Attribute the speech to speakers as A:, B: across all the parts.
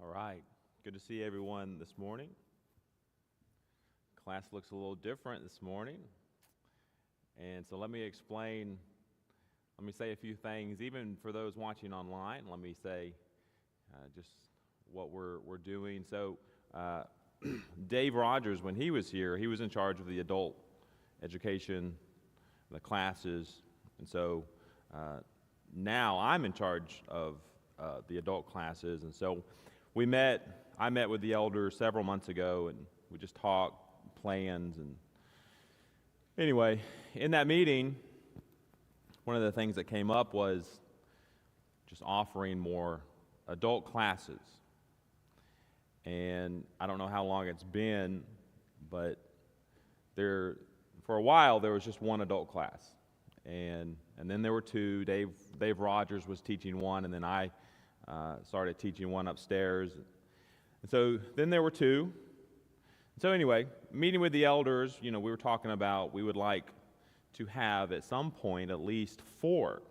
A: All right. Good to see everyone this morning. Class looks a little different this morning. And so let me say a few things, even for those watching online. Let me say just what we're doing. So Dave Rogers, when he was here, he was in charge of the adult education, the classes. And so now I'm in charge of the adult classes. And so I met with the elders several months ago, and we just talked plans. And anyway, in that meeting, one of the things that came up was just offering more adult classes. And I don't know how long it's been, but for a while there was just one adult class. And then there were two. Dave Rogers was teaching one, and then I started teaching one upstairs. And so then there were two. So anyway, meeting with the elders, we were talking about we would like to have at some point at least four.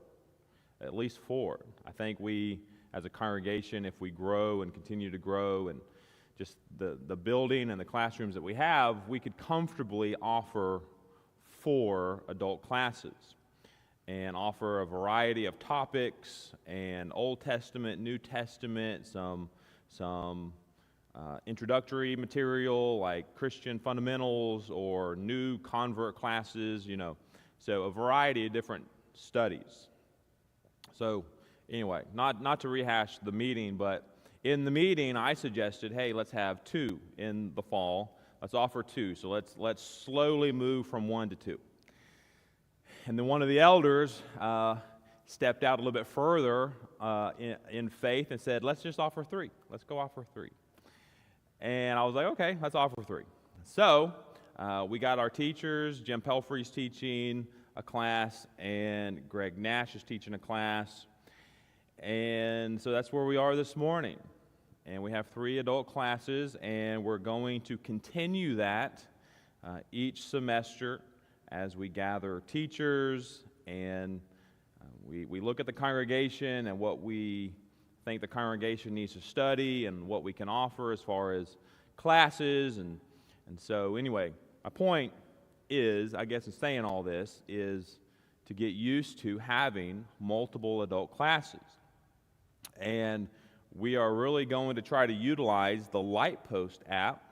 A: I think we, as a congregation, if we grow and continue to grow and just the building and the classrooms that we have, we could comfortably offer 4 adult classes and offer a variety of topics and Old Testament, New Testament, some introductory material like Christian fundamentals or new convert classes, so a variety of different studies. So anyway, not to rehash the meeting, but in the meeting I suggested, hey, let's have 2 in the fall. Let's offer 2. So let's slowly move from 1 to 2. And then one of the elders stepped out a little bit further in faith and said, let's just offer 3. Let's go offer 3. And I was like, okay, let's offer 3. So we got our teachers. Jim Pelfrey's teaching a class, and Greg Nash is teaching a class. And so that's where we are this morning. And we have 3 adult classes, and we're going to continue that each semester as we gather teachers, and we look at the congregation and what we think the congregation needs to study and what we can offer as far as classes. And so anyway, my point is, I guess in saying all this, is to get used to having multiple adult classes. And we are really going to try to utilize the Lightpost app,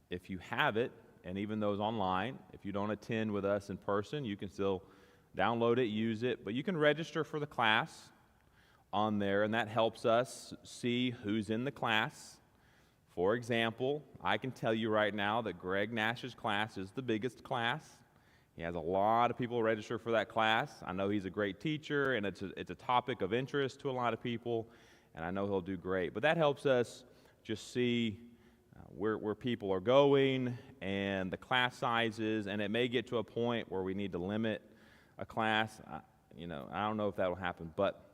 A: if you have it, and even those online. If you don't attend with us in person, you can still download it, use it, but you can register for the class on there, and that helps us see who's in the class. For example, I can tell you right now that Greg Nash's class is the biggest class. He has a lot of people register for that class. I know he's a great teacher, and it's a topic of interest to a lot of people, and I know he'll do great. But that helps us just see where people are going and the class sizes, and it may get to a point where we need to limit a class. I don't know if that will happen, but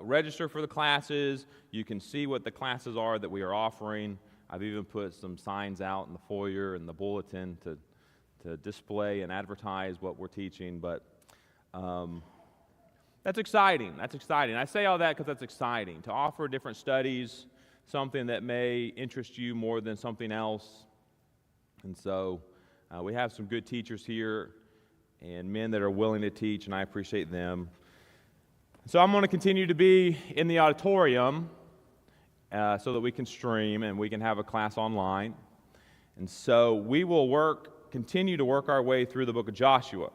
A: register for the classes. You can see what the classes are that we are offering. I've even put some signs out in the foyer and the bulletin to display and advertise what we're teaching, but that's exciting. I say all that because that's exciting, to offer different studies, something that may interest you more than something else. And so we have some good teachers here and men that are willing to teach, and I appreciate them. So I'm going to continue to be in the auditorium so that we can stream and we can have a class online. And so we will continue to work our way through the book of Joshua.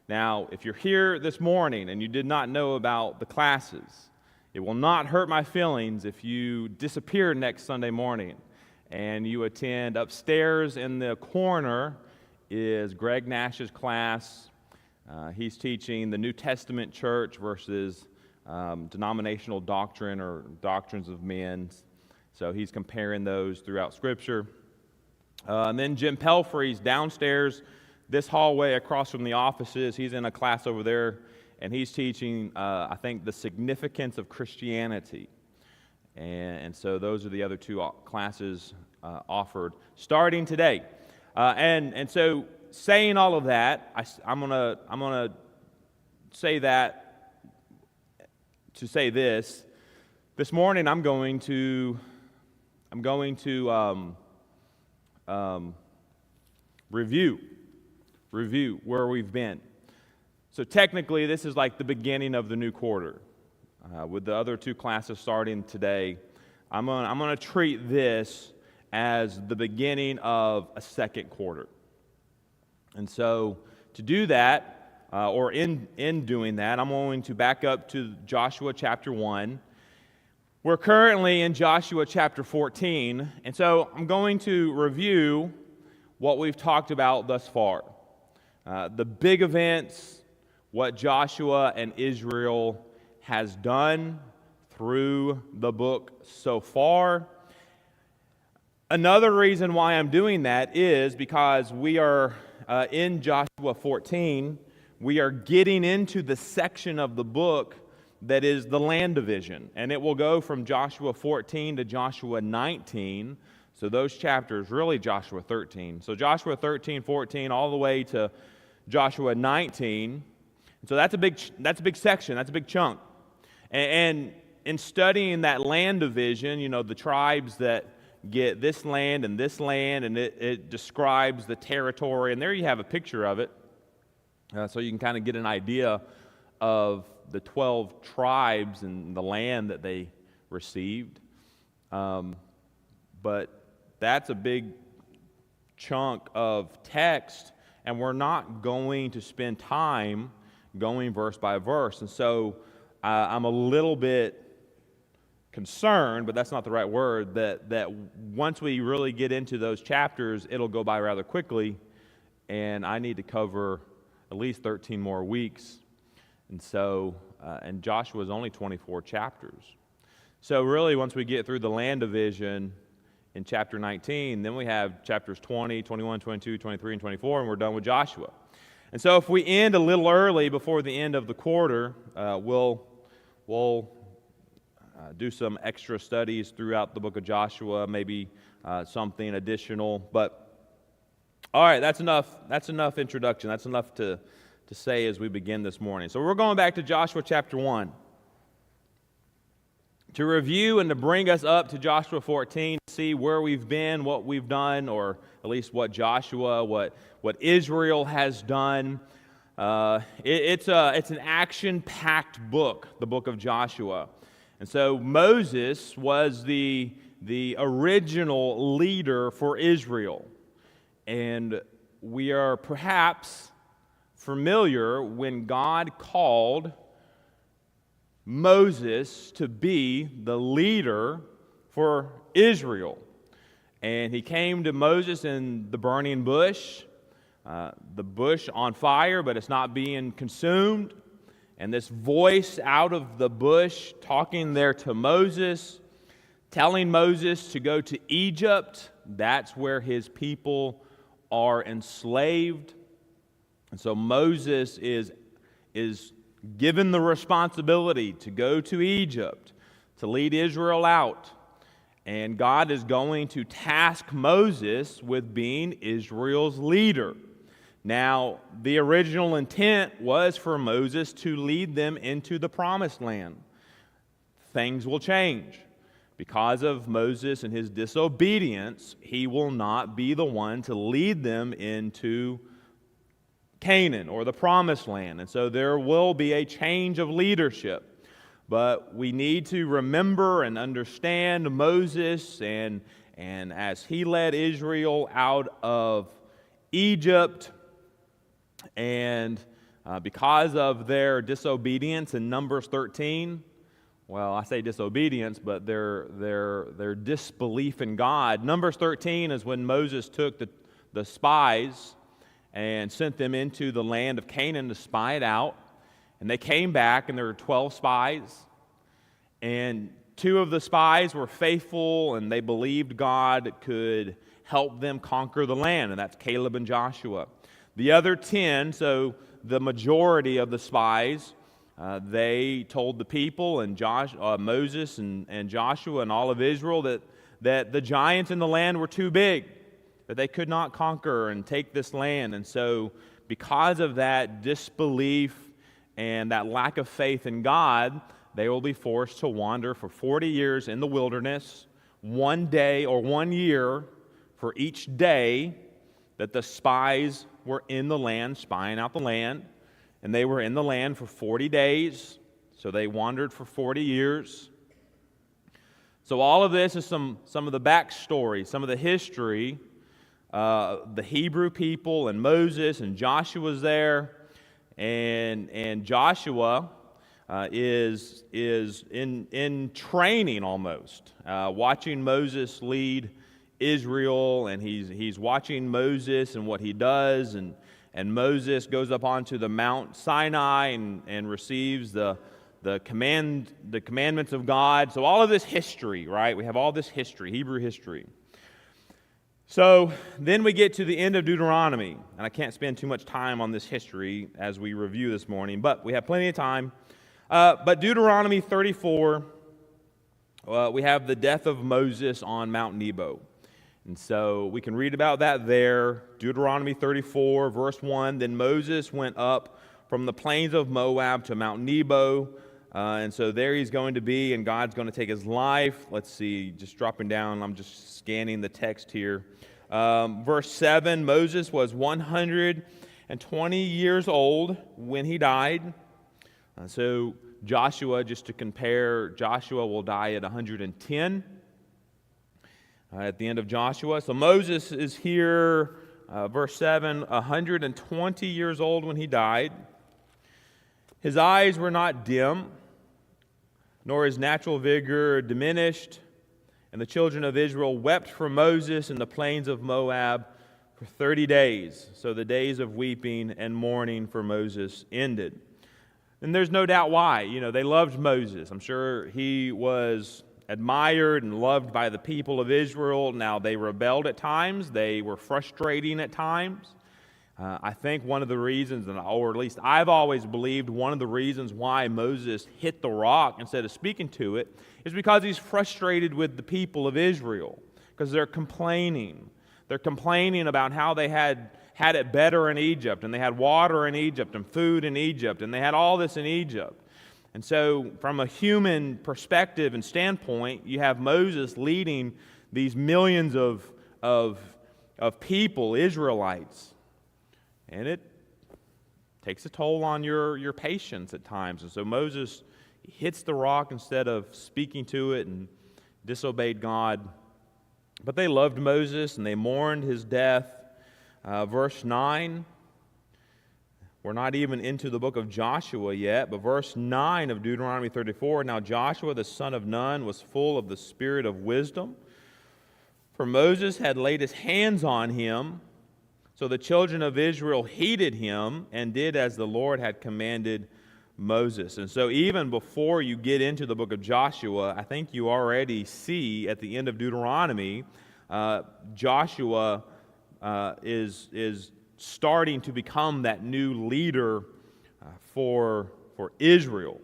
A: Now, if you're here this morning and you did not know about the classes, it will not hurt my feelings if you disappear next Sunday morning and you attend. Upstairs in the corner is Greg Nash's class. He's teaching the New Testament church versus denominational doctrine or doctrines of men. So he's comparing those throughout Scripture. And then Jim Pelfrey's downstairs, this hallway across from the offices. He's in a class over there, and he's teaching, I think, the significance of Christianity. And so those are the other 2 classes offered starting today. And so saying all of that, I'm gonna say that to say this. This morning I'm going to I'm going to review where we've been. So technically, this is like the beginning of the new quarter. With the other two classes starting today, I'm going to treat this as the beginning of a second quarter. And so to do that, or in doing that, I'm going to back up to Joshua chapter 1. We're currently in Joshua chapter 14, and so I'm going to review what we've talked about thus far. The big events, what Joshua and Israel has done through the book so far. Another reason why I'm doing that is because we are in Joshua 14, we are getting into the section of the book that is the land division. And it will go from Joshua 14 to Joshua 19. So those chapters, really Joshua 13. So Joshua 13, 14, all the way to Joshua 19. So that's a big section, that's a big chunk. And in studying that land division, you know, the tribes that get this land, and it describes the territory, and there you have a picture of it, so you can kind of get an idea of the 12 tribes and the land that they received. But that's a big chunk of text, and we're not going to spend time going verse by verse. And so I'm a little bit concerned, but that's not the right word, that once we really get into those chapters, it'll go by rather quickly, and I need to cover at least 13 more weeks. And so, and Joshua is only 24 chapters. So really, once we get through the land division in chapter 19, then we have chapters 20, 21, 22, 23, and 24, and we're done with Joshua. And so if we end a little early before the end of the quarter, we'll do some extra studies throughout the book of Joshua, maybe something additional. But all right, that's enough introduction. That's enough to say as we begin this morning. So we're going back to Joshua chapter 1 to review and to bring us up to Joshua 14, to see where we've been, what we've done, or at least what Joshua, what Israel has done. It's an action-packed book, the book of Joshua. And so Moses was the original leader for Israel. And we are perhaps familiar when God called Moses to be the leader for Israel. And he came to Moses in the burning bush, the bush on fire, but it's not being consumed. And this voice out of the bush talking there to Moses, telling Moses to go to Egypt. That's where his people are enslaved. And so Moses is given the responsibility to go to Egypt to lead Israel out. And God is going to task Moses with being Israel's leader. Now, the original intent was for Moses to lead them into the promised land. Things will change. Because of Moses and his disobedience, he will not be the one to lead them into Canaan or the promised land. And so there will be a change of leadership. But we need to remember and understand Moses and as he led Israel out of Egypt, and because of their disobedience in Numbers 13, well, I say disobedience, but their disbelief in God. Numbers 13 is when Moses took the spies and sent them into the land of Canaan to spy it out. And they came back, and there were 12 spies. And 2 of the spies were faithful, and they believed God could help them conquer the land, and that's Caleb and Joshua. The other 10, so the majority of the spies, they told the people and Moses and Joshua and all of Israel that the giants in the land were too big, that they could not conquer and take this land. And so because of that disbelief and that lack of faith in God, they will be forced to wander for 40 years in the wilderness 1 day or 1 year for each day that the spies were in the land, spying out the land. And they were in the land for 40 days, so they wandered for 40 years. So all of this is some of the backstory, some of the history. The Hebrew people and Moses and Joshua's there, and Joshua is in training almost, watching Moses lead Israel, and he's watching Moses and what he does, and Moses goes up onto the Mount Sinai and receives the commandments of God. So all of this history, right? We have all this history, Hebrew history. So then we get to the end of Deuteronomy, and I can't spend too much time on this history as we review this morning, but we have plenty of time. But Deuteronomy 34, we have the death of Moses on Mount Nebo. And so we can read about that there. Deuteronomy 34, verse 1, then Moses went up from the plains of Moab to Mount Nebo, and so there he's going to be, and God's going to take his life. Let's see, just dropping down, I'm just scanning the text here. Verse 7, Moses was 120 years old when he died. So Joshua, just to compare, Joshua will die at 110 at the end of Joshua. So Moses is here, verse 7, 120 years old when he died. His eyes were not dim, nor his natural vigor diminished. And the children of Israel wept for Moses in the plains of Moab for 30 days. So the days of weeping and mourning for Moses ended. And there's no doubt why. You know, they loved Moses. I'm sure he was admired and loved by the people of Israel. Now, they rebelled at times. They were frustrating at times. I think one of the reasons, or at least I've always believed one of the reasons why Moses hit the rock instead of speaking to it is because he's frustrated with the people of Israel, because they're complaining. They're complaining about how they had it better in Egypt, and they had water in Egypt and food in Egypt, and they had all this in Egypt. And so from a human perspective and standpoint, you have Moses leading these millions of people, Israelites. And it takes a toll on your patience at times. And so Moses hits the rock instead of speaking to it and disobeyed God. But they loved Moses and they mourned his death. Verse 9, we're not even into the book of Joshua yet, but verse 9 of Deuteronomy 34, now Joshua the son of Nun was full of the spirit of wisdom, for Moses had laid his hands on him. So the children of Israel heeded him and did as the Lord had commanded Moses. And so even before you get into the book of Joshua, I think you already see at the end of Deuteronomy, Joshua is starting to become that new leader for Israel.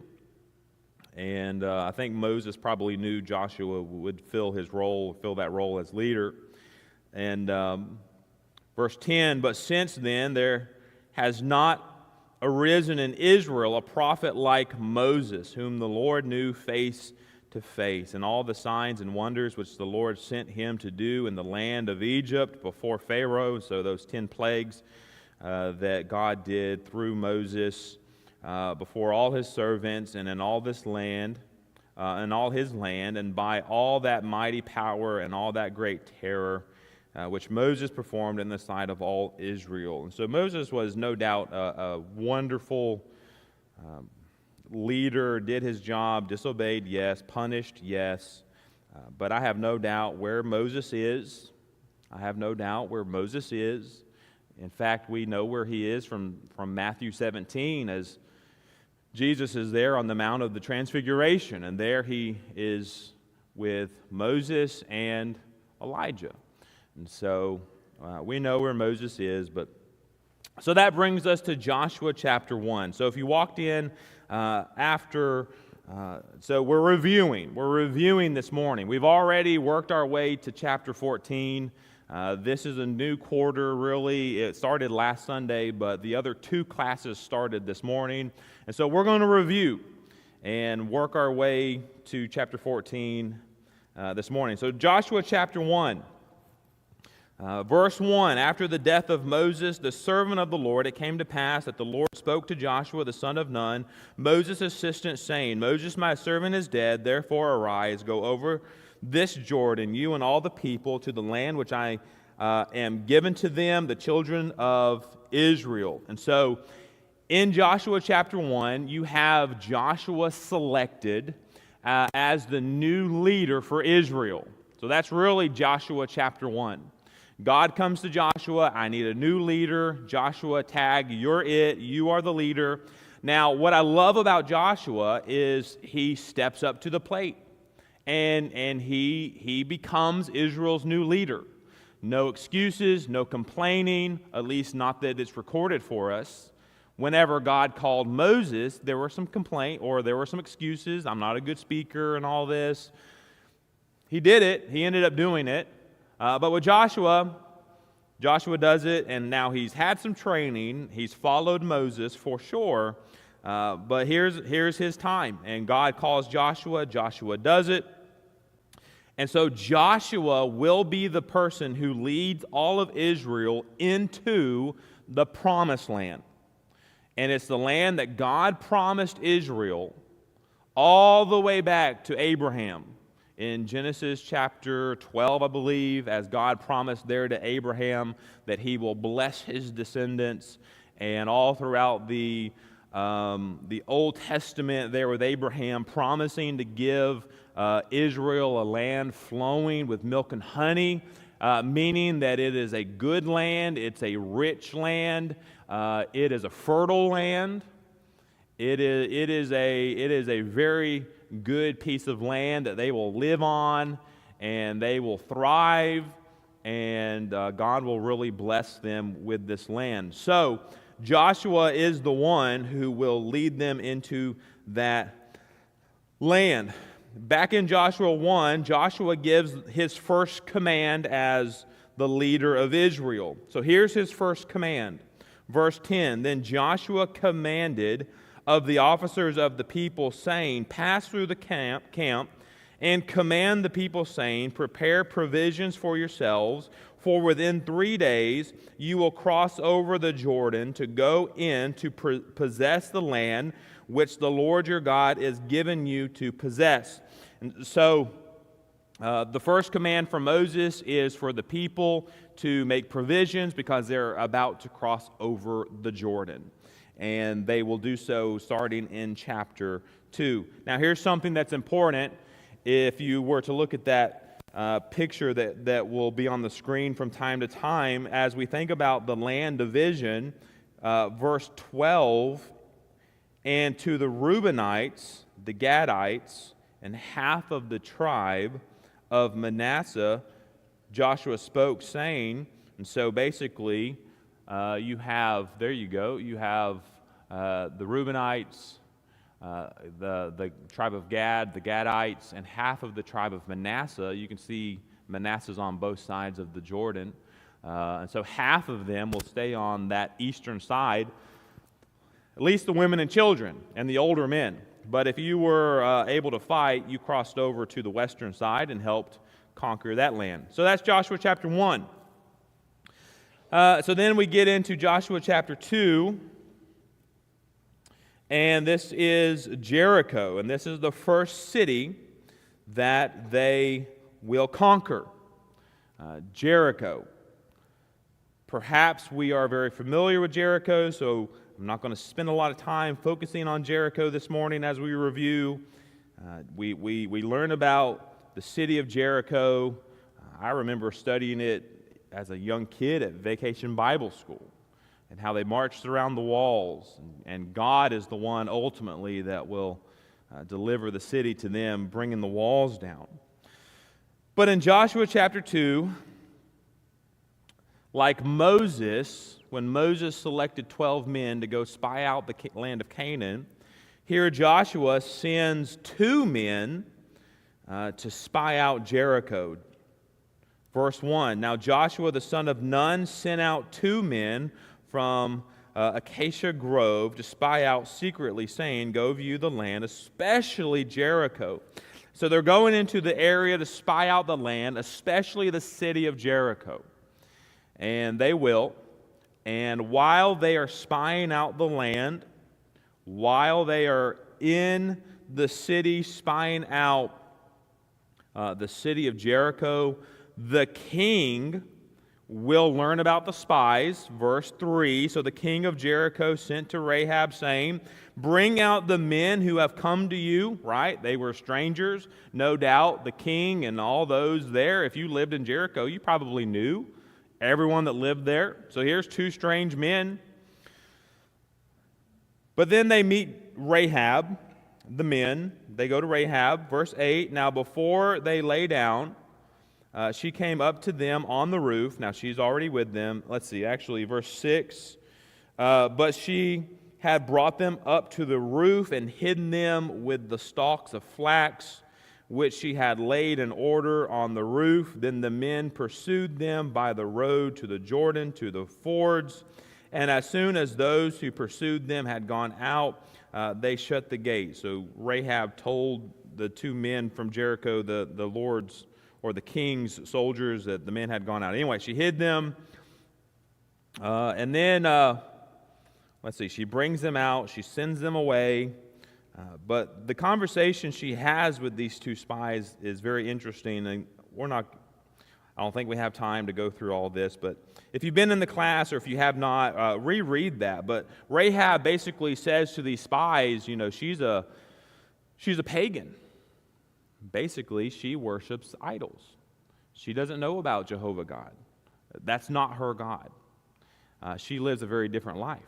A: And I think Moses probably knew Joshua would fill that role as leader. And verse 10, but since then there has not arisen in Israel a prophet like Moses, whom the Lord knew face to face, and all the signs and wonders which the Lord sent him to do in the land of Egypt before Pharaoh. So those 10 plagues that God did through Moses before all his servants and in all this land, and all his land, and by all that mighty power and all that great terror which Moses performed in the sight of all Israel. And so Moses was no doubt a wonderful leader, did his job, disobeyed, yes, punished, yes. But I have no doubt where Moses is. I have no doubt where Moses is. In fact, we know where he is from Matthew 17, as Jesus is there on the Mount of the Transfiguration, and there he is with Moses and Elijah. And so we know where Moses is, but so that brings us to Joshua chapter 1. So if you walked in so we're reviewing this morning. We've already worked our way to chapter 14. This is a new quarter, really. It started last Sunday, but the other 2 classes started this morning. And so we're going to review and work our way to chapter 14 this morning. So Joshua chapter 1. Verse 1, after the death of Moses, the servant of the Lord, it came to pass that the Lord spoke to Joshua, the son of Nun, Moses' assistant, saying, Moses, my servant, is dead. Therefore arise, go over this Jordan, you and all the people, to the land which I am given to them, the children of Israel. And so in Joshua chapter 1, you have Joshua selected as the new leader for Israel. So that's really Joshua chapter 1. God comes to Joshua, I need a new leader. Joshua, tag, you're it, you are the leader. Now, what I love about Joshua is he steps up to the plate, and he becomes Israel's new leader. No excuses, no complaining, at least not that it's recorded for us. Whenever God called Moses, there were some complaint or there were some excuses. I'm not a good speaker and all this. He did it. He ended up doing it. But with Joshua does it, and now he's had some training. He's followed Moses for sure. But here's his time. And God calls Joshua. Joshua does it. And so Joshua will be the person who leads all of Israel into the promised land. And it's the land that God promised Israel all the way back to Abraham. In Genesis chapter 12, I believe, as God promised there to Abraham that he will bless his descendants, and all throughout the Old Testament there with Abraham promising to give Israel a land flowing with milk and honey, meaning that it is a good land, it's a rich land, it is a fertile land, it is a very good piece of land that they will live on, and they will thrive, and God will really bless them with this land. So Joshua is the one who will lead them into that land. Back in Joshua 1, Joshua gives his first command as the leader of Israel. So here's his first command. Verse 10, then Joshua commanded of the officers of the people, saying, pass through the camp and command the people, saying, prepare provisions for yourselves, for within 3 days you will cross over the Jordan to go in to possess the land which the Lord your God is giving you to possess. And so the first command from Moses is for the people to make provisions because they're about to cross over the Jordan. And they will do so starting in chapter 2. Now here's something that's important. If you were to look at that picture that will be on the screen from time to time, as we think about the land division, verse 12, and to the Reubenites, the Gadites, and half of the tribe of Manasseh, Joshua spoke, saying, and so basically, you have the Reubenites, the tribe of Gad, the Gadites, and half of the tribe of Manasseh. You can see Manasseh's on both sides of the Jordan. And so half of them will stay on that eastern side, at least the women and children and the older men. But if you were able to fight, you crossed over to the western side and helped conquer that land. So that's Joshua chapter 1. So then we get into Joshua chapter 2, and this is Jericho, and this is the first city that they will conquer. Jericho. Perhaps we are very familiar with Jericho, so I'm not going to spend a lot of time focusing on Jericho this morning as we review. We learn about the city of Jericho. I remember studying it as a young kid at Vacation Bible School, and how they marched around the walls, and God is the one ultimately that will deliver the city to them, bringing the walls down. But in Joshua chapter 2, like Moses, when Moses selected 12 men to go spy out the land of Canaan, here Joshua sends 2 men to spy out Jericho. Verse 1, now Joshua the son of Nun sent out 2 men from Acacia Grove to spy out secretly, saying, go view the land, especially Jericho. So they're going into the area to spy out the land, especially the city of Jericho. And they will. And while they are spying out the land, while they are in the city spying out the city of Jericho, the king will learn about the spies. Verse 3, so the king of Jericho sent to Rahab, saying, bring out the men who have come to you, right? They were strangers. No doubt the king and all those there, if you lived in Jericho, you probably knew everyone that lived there. So here's two strange men. But then they meet Rahab, the men. They go to Rahab. Verse 8, now before they lay down, she came up to them on the roof. Now she's already with them. Let's see, actually, verse 6. But she had brought them up to the roof and hidden them with the stalks of flax, which she had laid in order on the roof. Then the men pursued them by the road to the Jordan, to the fords. And as soon as those who pursued them had gone out, they shut the gate. So Rahab told the two men from Jericho, the Lord's or the king's soldiers, that the men had gone out. Anyway, she hid them. And then, let's see, she brings them out. She sends them away. But the conversation she has with these two spies is very interesting. And I don't think we have time to go through all this. But if you've been in the class or if you have not, reread that. But Rahab basically says to these spies, she's a pagan. Basically, she worships idols. She doesn't know about Jehovah God. That's not her God. She lives a very different life.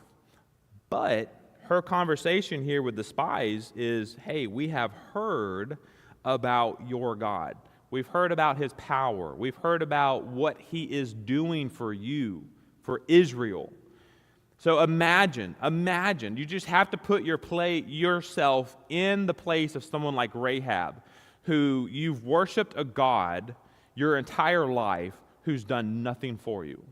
A: But her conversation here with the spies is, hey, we have heard about your God. We've heard about his power. We've heard about what he is doing for you, for Israel. So imagine, you just have to put yourself in the place of someone like Rahab, who you've worshiped a God your entire life who's done nothing for you.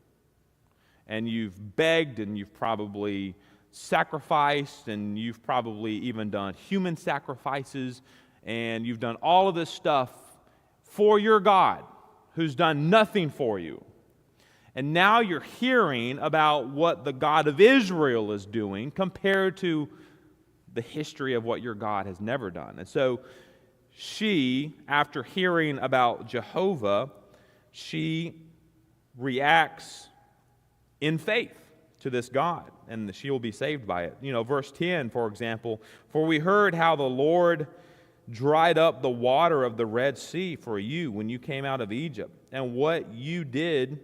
A: And you've begged, and you've probably sacrificed, and you've probably even done human sacrifices, and you've done all of this stuff for your God who's done nothing for you. And now you're hearing about what the God of Israel is doing compared to the history of what your God has never done. And so she, after hearing about Jehovah, she reacts in faith to this God, and she will be saved by it. Verse 10, for example, for we heard how the Lord dried up the water of the Red Sea for you when you came out of Egypt, and what you did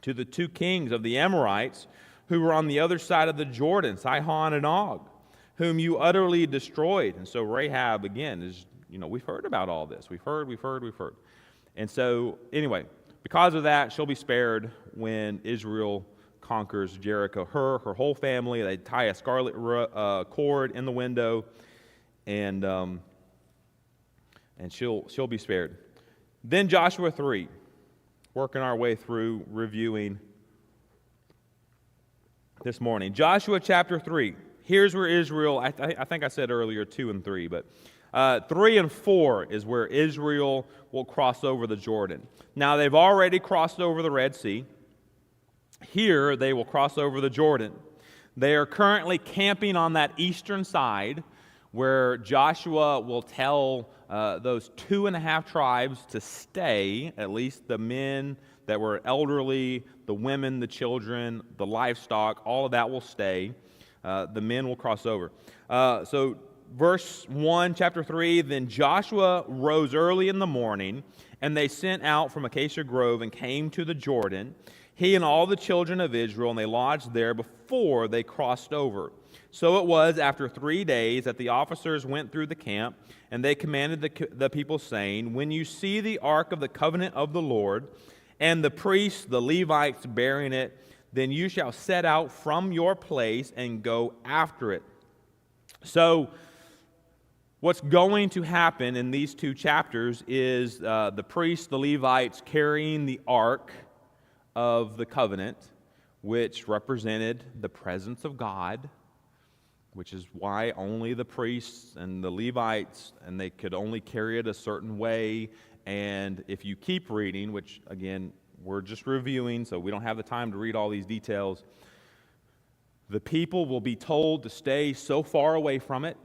A: to the two kings of the Amorites who were on the other side of the Jordan, Sihon and Og, whom you utterly destroyed. And so Rahab, again, is, we've heard about all this. We've heard. And so, anyway, because of that, she'll be spared when Israel conquers Jericho. Her whole family, they tie a scarlet cord in the window, and she'll be spared. Then Joshua 3, working our way through reviewing this morning. Joshua chapter 3. Here's where Israel, I think I said earlier 2 and 3, but 3 and 4 is where Israel will cross over the Jordan. Now, they've already crossed over the Red Sea. Here, they will cross over the Jordan. They are currently camping on that eastern side where Joshua will tell those 2.5 tribes to stay, at least the men that were elderly, the women, the children, the livestock, all of that will stay. The men will cross over. So verse 1, chapter 3, then Joshua rose early in the morning, and they sent out from Acacia Grove and came to the Jordan, he and all the children of Israel, and they lodged there before they crossed over. So it was after 3 days that the officers went through the camp, and they commanded the people, saying, when you see the ark of the covenant of the Lord, and the priests, the Levites, bearing it, then you shall set out from your place and go after it. So what's going to happen in these 2 chapters is the priests, the Levites, carrying the ark of the covenant, which represented the presence of God, which is why only the priests and the Levites, and they could only carry it a certain way. And if you keep reading, which again, we're just reviewing, so we don't have the time to read all these details, the people will be told to stay so far away from it,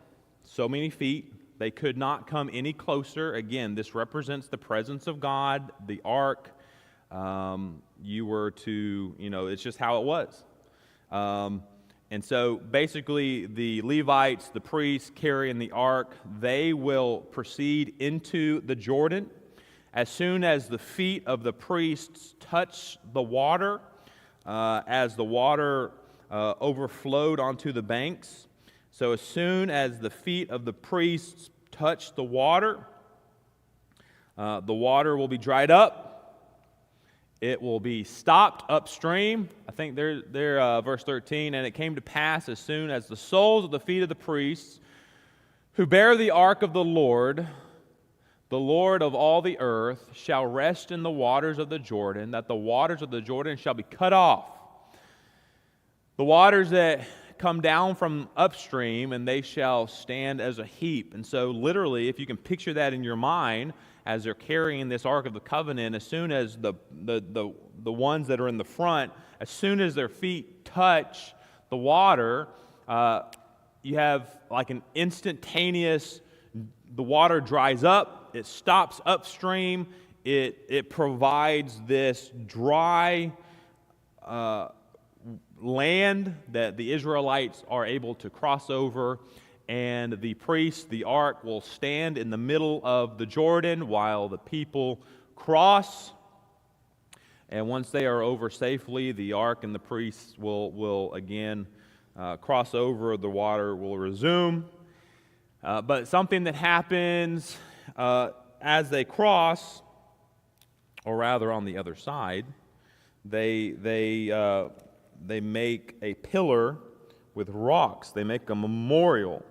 A: so many feet. They could not come any closer. Again, this represents the presence of God, the ark. You were to, it's just how it was. And so basically the Levites, the priests carrying the ark, they will proceed into the Jordan. As soon as the feet of the priests touch the water, as the water overflowed onto the banks, so as soon as the feet of the priests touch the water will be dried up. It will be stopped upstream. I think there, verse 13, and it came to pass as soon as the soles of the feet of the priests who bear the ark of the Lord of all the earth, shall rest in the waters of the Jordan, that the waters of the Jordan shall be cut off. The waters that come down from upstream, and they shall stand as a heap. And so literally, if you can picture that in your mind, as they're carrying this Ark of the Covenant, as soon as the ones that are in the front, as soon as their feet touch the water, you have like an instantaneous, the water dries up, it stops upstream, it provides this dry land that the Israelites are able to cross over, and the priest, the ark, will stand in the middle of the Jordan while the people cross. And once they are over safely, the ark and the priests will again cross over, the water will resume. But something that happens as they cross, or rather on the other side, they make a pillar with rocks. They make a memorial.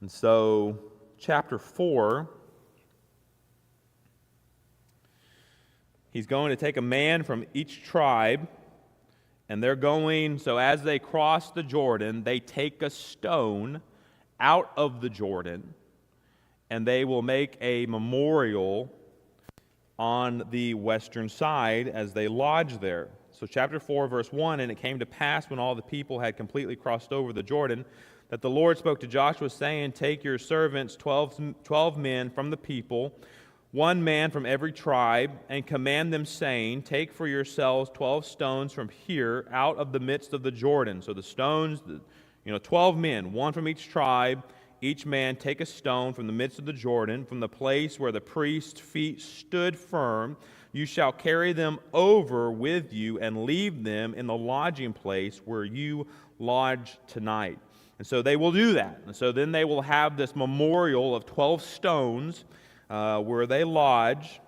A: And so, chapter 4, he's going to take a man from each tribe, and they're going, so as they cross the Jordan, they take a stone out of the Jordan, and they will make a memorial on the western side as they lodge there. So chapter 4, verse 1, and it came to pass when all the people had completely crossed over the Jordan, that the Lord spoke to Joshua, saying, take your servants 12 men from the people, 1 man from every tribe, and command them, saying, take for yourselves 12 stones from here out of the midst of the Jordan. So the stones, 12 men, 1 from each tribe, each man take a stone from the midst of the Jordan, from the place where the priest's feet stood firm. You shall carry them over with you and leave them in the lodging place where you lodge tonight. And so they will do that. And so then they will have this memorial of 12 stones where they lodge.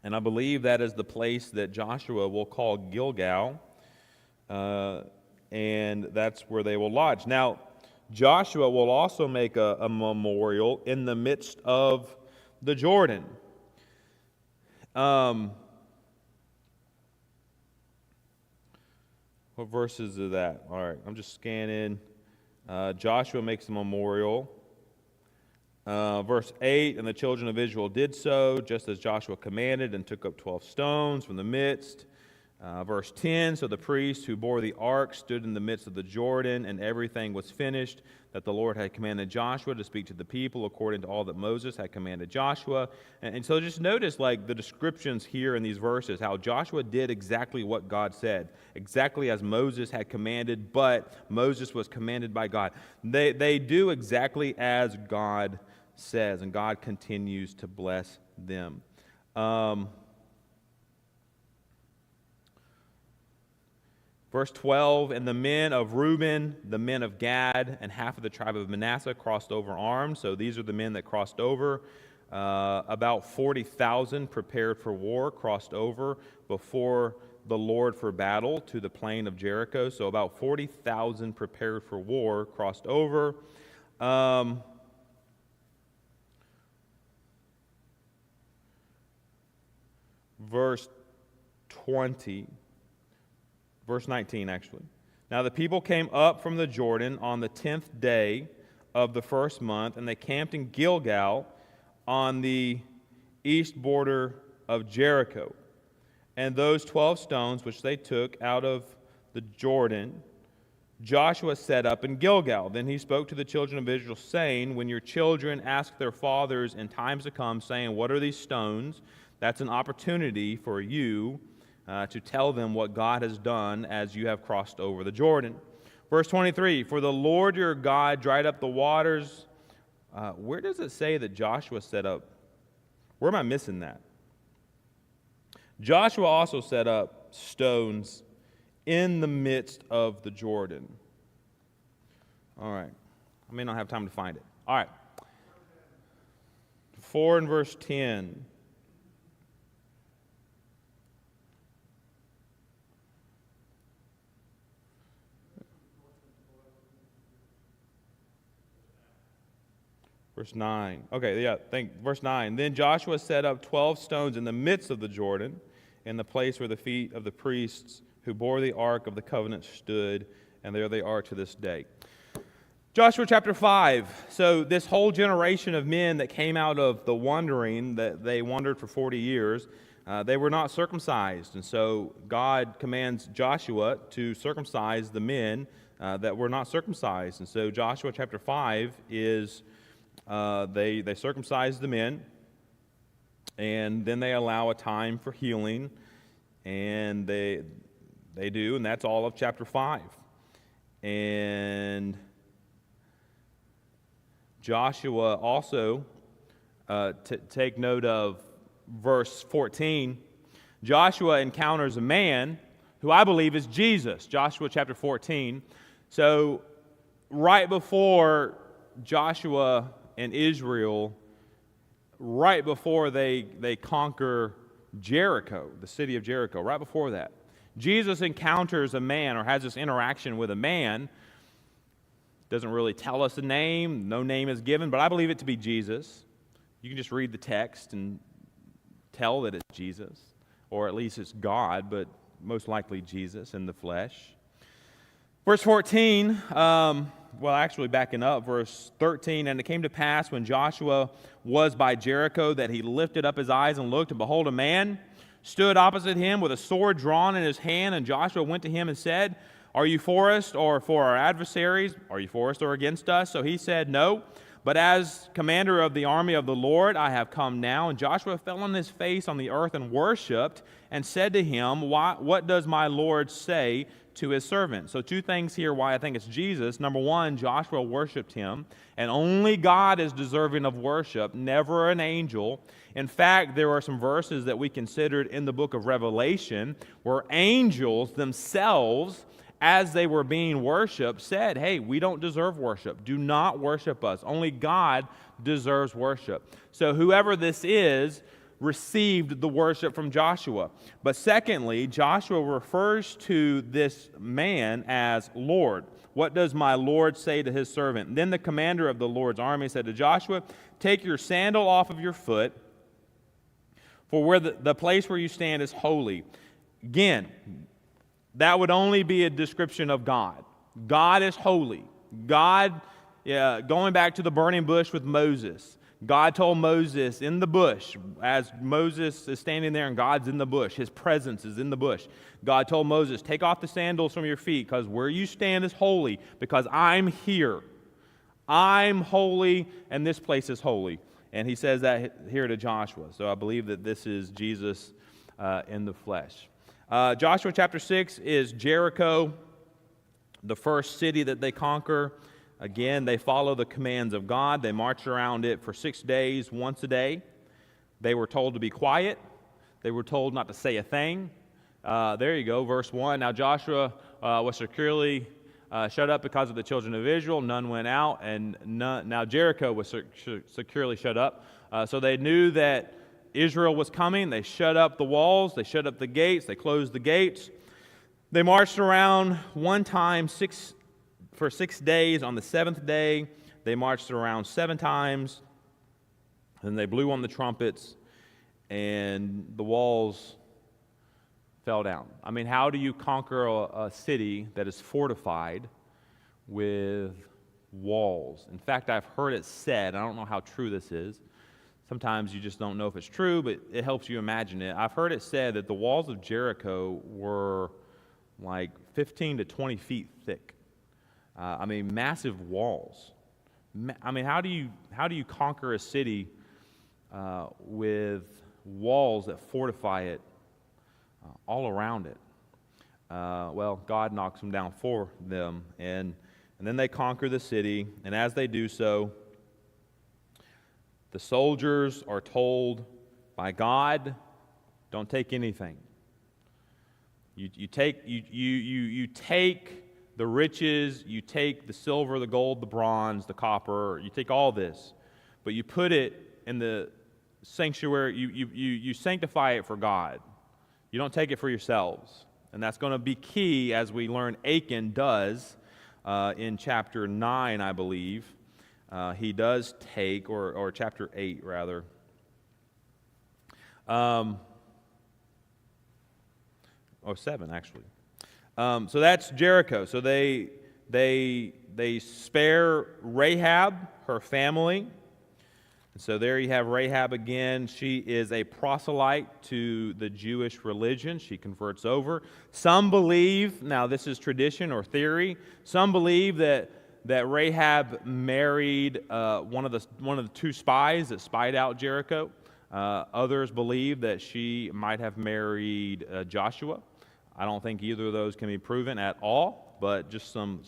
A: And I believe that is the place that Joshua will call Gilgal. And that's where they will lodge. Now, Joshua will also make a memorial in the midst of the Jordan. What verses is that? All right, I'm just scanning. Joshua makes a memorial. Verse 8, and the children of Israel did so, just as Joshua commanded, and took up 12 stones from the midst. Verse 10, so the priests who bore the ark stood in the midst of the Jordan, and everything was finished that the Lord had commanded Joshua to speak to the people according to all that Moses had commanded Joshua. And so just notice like the descriptions here in these verses, how Joshua did exactly what God said, exactly as Moses had commanded, but Moses was commanded by God. They do exactly as God says, and God continues to bless them. Verse 12, and the men of Reuben, the men of Gad, and half of the tribe of Manasseh crossed over armed. So these are the men that crossed over. About 40,000 prepared for war, crossed over before the Lord for battle to the plain of Jericho. So about 40,000 prepared for war, crossed over. Verse 19, actually. Now the people came up from the Jordan on the 10th day of the first month, and they camped in Gilgal on the east border of Jericho. And those 12 stones which they took out of the Jordan, Joshua set up in Gilgal. Then he spoke to the children of Israel, saying, when your children ask their fathers in times to come, saying, what are these stones? That's an opportunity for you to tell them what God has done as you have crossed over the Jordan. Verse 23, for the Lord your God dried up the waters. Where does it say that Joshua set up? Where am I missing that? Joshua also set up stones in the midst of the Jordan. All right. I may not have time to find it. All right. 4 and verse 10. Verse 9. Okay, yeah, verse 9. Then Joshua set up 12 stones in the midst of the Jordan, in the place where the feet of the priests who bore the ark of the covenant stood, and there they are to this day. Joshua chapter 5. So this whole generation of men that came out of the wandering, that they wandered for 40 years, they were not circumcised. And so God commands Joshua to circumcise the men that were not circumcised. And so Joshua chapter 5 is... They circumcise the men, and then they allow a time for healing, and they do, and that's all of chapter 5. And Joshua also, take note of verse 14, Joshua encounters a man who I believe is Jesus, Joshua chapter 14. So right before Joshua and Israel, right before they conquer Jericho, the city of Jericho, right before that, Jesus encounters a man or has this interaction with a man. Doesn't really tell us a name, no name is given, but I believe it to be Jesus. You can just read the text and tell that it's Jesus, or at least it's God, but most likely Jesus in the flesh. Verse 14, actually backing up, verse 13, and it came to pass when Joshua was by Jericho that he lifted up his eyes and looked, and behold, a man stood opposite him with a sword drawn in his hand, and Joshua went to him and said, are you for us or for our adversaries? Are you for us or against us? So he said, no, but as commander of the army of the Lord, I have come now. And Joshua fell on his face on the earth and worshipped and said to him, what does my Lord say to his servant? So two things here why I think it's Jesus. Number one, Joshua worshipped him, and only God is deserving of worship, never an angel. In fact, there are some verses that we considered in the book of Revelation where angels themselves, as they were being worshiped, said, hey, we don't deserve worship. Do not worship us. Only God deserves worship. So whoever this is received the worship from Joshua. But secondly, Joshua refers to this man as Lord. What does my Lord say to his servant? And then the commander of the Lord's army said to Joshua, take your sandal off of your foot, for where the place where you stand is holy. Again, that would only be a description of God. God is holy. God, going back to the burning bush with Moses, God told Moses in the bush, as Moses is standing there and God's in the bush, his presence is in the bush. God told Moses, take off the sandals from your feet, because where you stand is holy, because I'm here. I'm holy, and this place is holy. And he says that here to Joshua. So I believe that this is Jesus in the flesh. Joshua chapter 6 is Jericho, the first city that they conquer. Again, they follow the commands of God. They march around it for 6 days, once a day. They were told to be quiet. They were told not to say a thing. There you go, verse 1. Now Joshua was securely shut up because of the children of Israel. None went out, and now Jericho was securely shut up. So they knew that Israel was coming. They shut up the walls. They shut up the gates. They closed the gates. They marched around one time for 6 days. On the seventh day, they marched around 7 times. Then they blew on the trumpets, and the walls fell down. I mean, how do you conquer a city that is fortified with walls? In fact, I've heard it said, I don't know how true this is. Sometimes you just don't know if it's true, but it helps you imagine it. I've heard it said that the walls of Jericho were like 15 to 20 feet thick. I mean, massive walls. I mean, how do you conquer a city with walls that fortify it all around it? Well, God knocks them down for them, and then they conquer the city, and as they do so, the soldiers are told by God, don't take anything. You take the riches, you take the silver, the gold, the bronze, the copper, you take all this, but you put it in the sanctuary, you sanctify it for God. You don't take it for yourselves. And that's going to be key, as we learn Achan does in chapter 9, I believe. He does take, or chapter 8, rather. Or 7, actually. So that's Jericho. So they spare Rahab, her family. So there you have Rahab again. She is a proselyte to the Jewish religion. She converts over. Some believe, now this is tradition or theory, some believe that Rahab married one of the two spies that spied out Jericho. Others believe that she might have married Joshua. I don't think either of those can be proven at all, but just some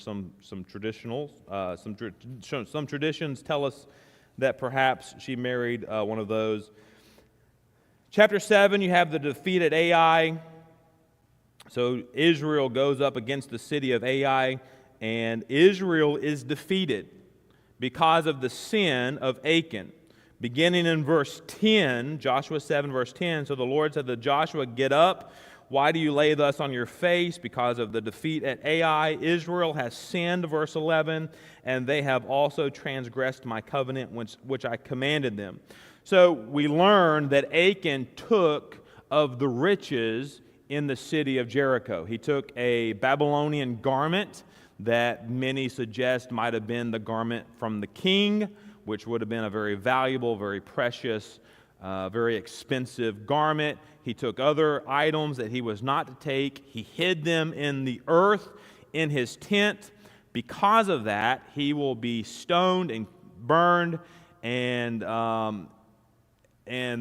A: traditionals, some traditions tell us that perhaps she married one of those. Chapter 7, you have the defeat at Ai. So Israel goes up against the city of Ai, and Israel is defeated because of the sin of Achan. Beginning in verse 10, Joshua 7, verse 10, so the Lord said to Joshua, "Get up. Why do you lay thus on your face? Because of the defeat at Ai, Israel has sinned," verse 11, "and they have also transgressed my covenant which I commanded them." So we learn that Achan took of the riches in the city of Jericho. He took a Babylonian garment that many suggest might have been the garment from the king, which would have been a very valuable, very precious, very expensive garment. He took other items that he was not to take. He hid them in the earth in his tent. Because of that, he will be stoned and burned, and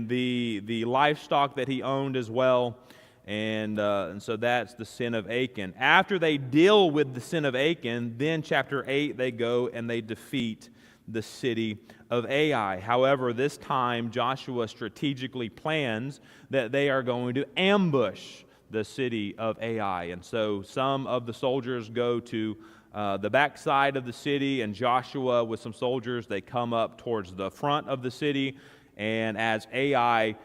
A: the livestock that he owned as well. And so that's the sin of Achan. After they deal with the sin of Achan, then chapter 8, they go and they defeat the city of Ai. However, this time Joshua strategically plans that they are going to ambush the city of Ai. And so some of the soldiers go to the backside of the city, and Joshua with some soldiers, they come up towards the front of the city. And as Ai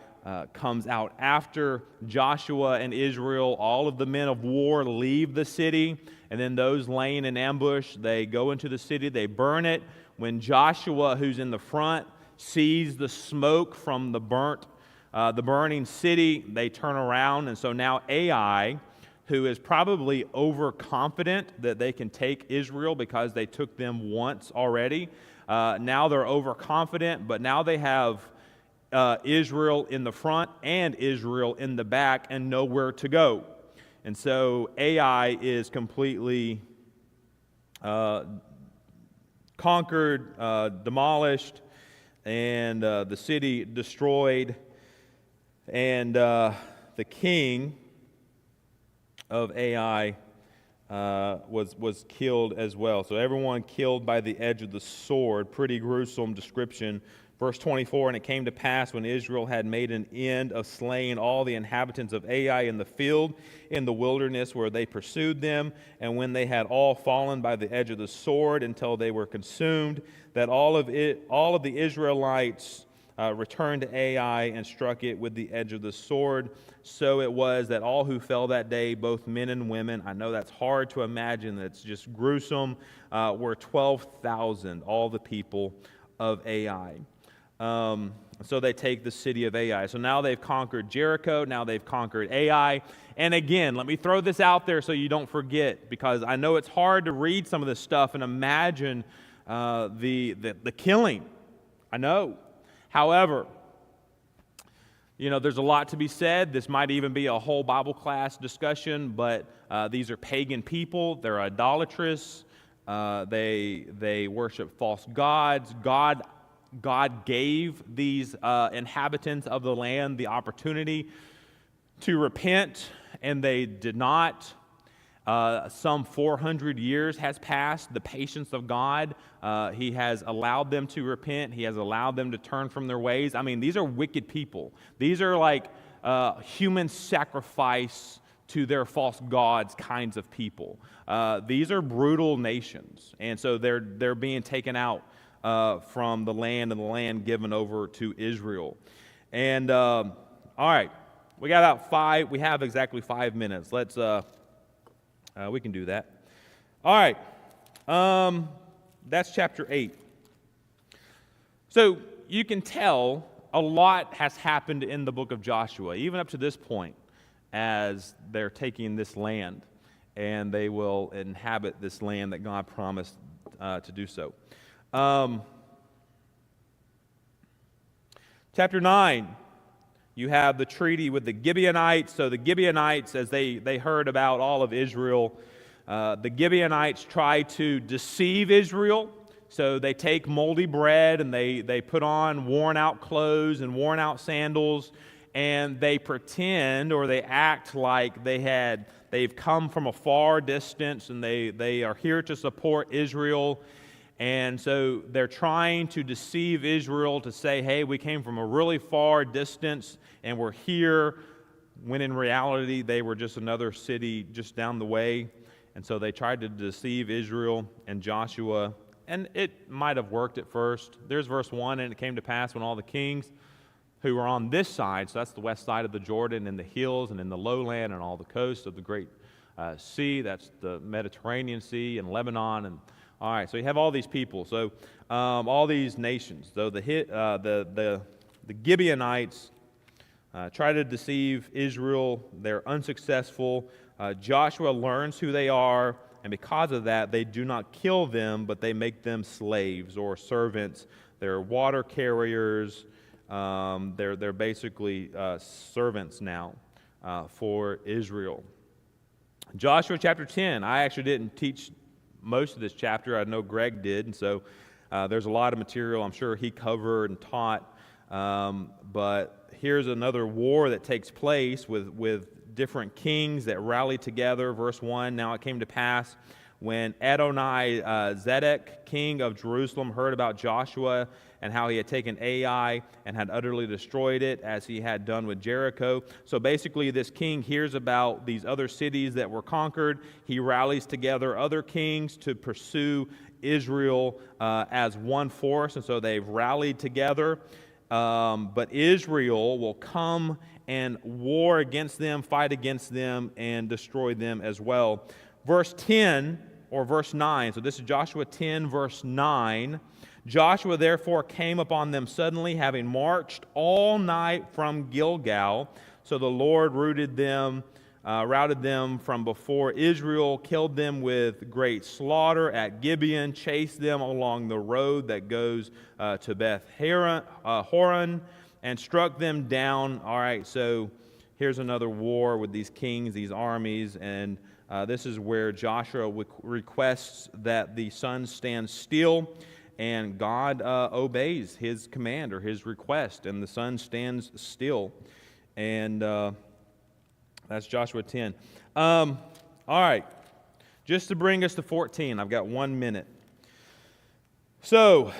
A: comes out after Joshua and Israel, all of the men of war leave the city, and then those laying in ambush, they go into the city, they burn it. When Joshua, who's in the front, sees the smoke from the burning city, they turn around, and so now Ai, who is probably overconfident that they can take Israel because they took them once already, now they're overconfident, but now they have Israel in the front and Israel in the back and nowhere to go. And so Ai is completely conquered, demolished, and the city destroyed, and the king of Ai was killed as well. So everyone killed by the edge of the sword. Pretty gruesome description. Verse 24, "And it came to pass when Israel had made an end of slaying all the inhabitants of Ai in the field, in the wilderness where they pursued them, and when they had all fallen by the edge of the sword until they were consumed, that all of the Israelites returned to Ai and struck it with the edge of the sword. So it was that all who fell that day, both men and women," I know that's hard to imagine, that's just gruesome, "were 12,000, all the people of Ai." So they take the city of Ai. So now they've conquered Jericho. Now they've conquered Ai. And again, let me throw this out there so you don't forget, because I know it's hard to read some of this stuff and imagine the killing. I know. However, there's a lot to be said. This might even be a whole Bible class discussion, but these are pagan people. They're idolatrous. They worship false gods. God gave these inhabitants of the land the opportunity to repent, and they did not. Some 400 years has passed. The patience of God, He has allowed them to repent. He has allowed them to turn from their ways. I mean, these are wicked people. These are like human sacrifice to their false gods kinds of people. These are brutal nations, and so they're being taken out from the land, and the land given over to Israel. And all right, we got about 5. We have exactly 5 minutes. Let's. We can do that. All right, that's chapter 8. So you can tell a lot has happened in the book of Joshua, even up to this point, as they're taking this land, and they will inhabit this land that God promised to do so. Chapter 9, you have the treaty with the Gibeonites. So the Gibeonites, as they heard about all of Israel, the Gibeonites try to deceive Israel. So they take moldy bread and they put on worn out clothes and worn out sandals, and they pretend, or they act like they've come from a far distance and they are here to support Israel. And so they're trying to deceive Israel to say, hey, we came from a really far distance and we're here, when in reality they were just another city just down the way. And so they tried to deceive Israel and Joshua, and it might have worked at first. There's verse 1, and it came to pass when all the kings who were on this side, so that's the west side of the Jordan, in the hills and in the lowland and all the coasts of the great sea, that's the Mediterranean Sea and Lebanon, and all right, so you have all these people, so all these nations. So the Gibeonites try to deceive Israel. They're unsuccessful. Joshua learns who they are, and because of that, they do not kill them, but they make them slaves or servants. They're water carriers. They're basically servants now for Israel. Joshua chapter 10. I actually didn't teach most of this chapter. I know Greg did, and so there's a lot of material I'm sure he covered and taught. But here's another war that takes place with different kings that rally together. Verse 1, now it came to pass when Adoni-Zedek, king of Jerusalem, heard about Joshua and how he had taken Ai and had utterly destroyed it, as he had done with Jericho. So basically, this king hears about these other cities that were conquered. He rallies together other kings to pursue Israel as one force, and so they've rallied together. But Israel will come and war against them, fight against them, and destroy them as well. Verse 10, or verse 9, so this is Joshua 10, verse 9. Joshua therefore came upon them suddenly, having marched all night from Gilgal. So the Lord routed them from before Israel, killed them with great slaughter at Gibeon, chased them along the road that goes to Beth Horon, and struck them down. All right, so here's another war with these kings, these armies, and this is where Joshua requests that the sun stand still, and God obeys his command or his request, and the sun stands still. And that's Joshua 10. All right, just to bring us to 14, I've got 1 minute. So,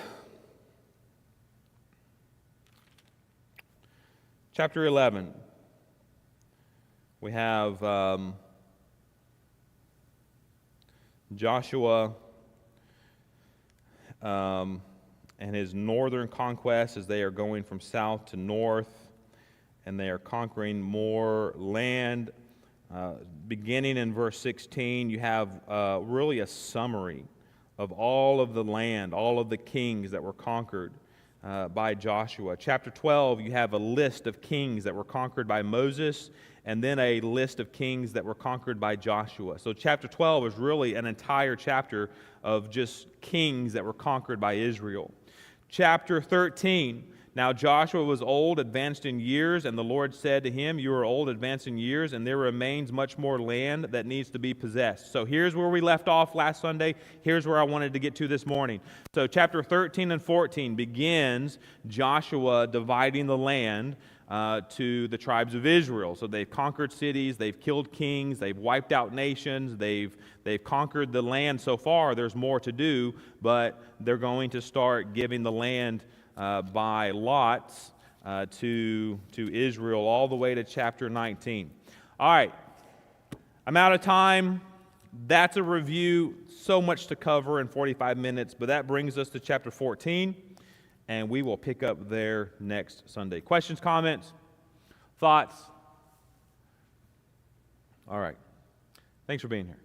A: chapter 11, we have Joshua and his northern conquest as they are going from south to north, and they are conquering more land. Beginning in verse 16, you have really a summary of all of the land, all of the kings that were conquered. by Joshua. Chapter 12, you have a list of kings that were conquered by Moses, and then a list of kings that were conquered by Joshua. So chapter 12 is really an entire chapter of just kings that were conquered by Israel. Chapter 13, now Joshua was old, advanced in years, and the Lord said to him, "You are old, advanced in years, and there remains much more land that needs to be possessed." So here's where we left off last Sunday. Here's where I wanted to get to this morning. So chapter 13 and 14 begins Joshua dividing the land to the tribes of Israel. So they've conquered cities, they've killed kings, they've wiped out nations, they've conquered the land so far. There's more to do, but they're going to start giving the land by lots to Israel all the way to chapter 19. All right, I'm out of time. That's a review, so much to cover in 45 minutes, but that brings us to chapter 14, and we will pick up there next Sunday. Questions, comments, thoughts? All right. Thanks for being here.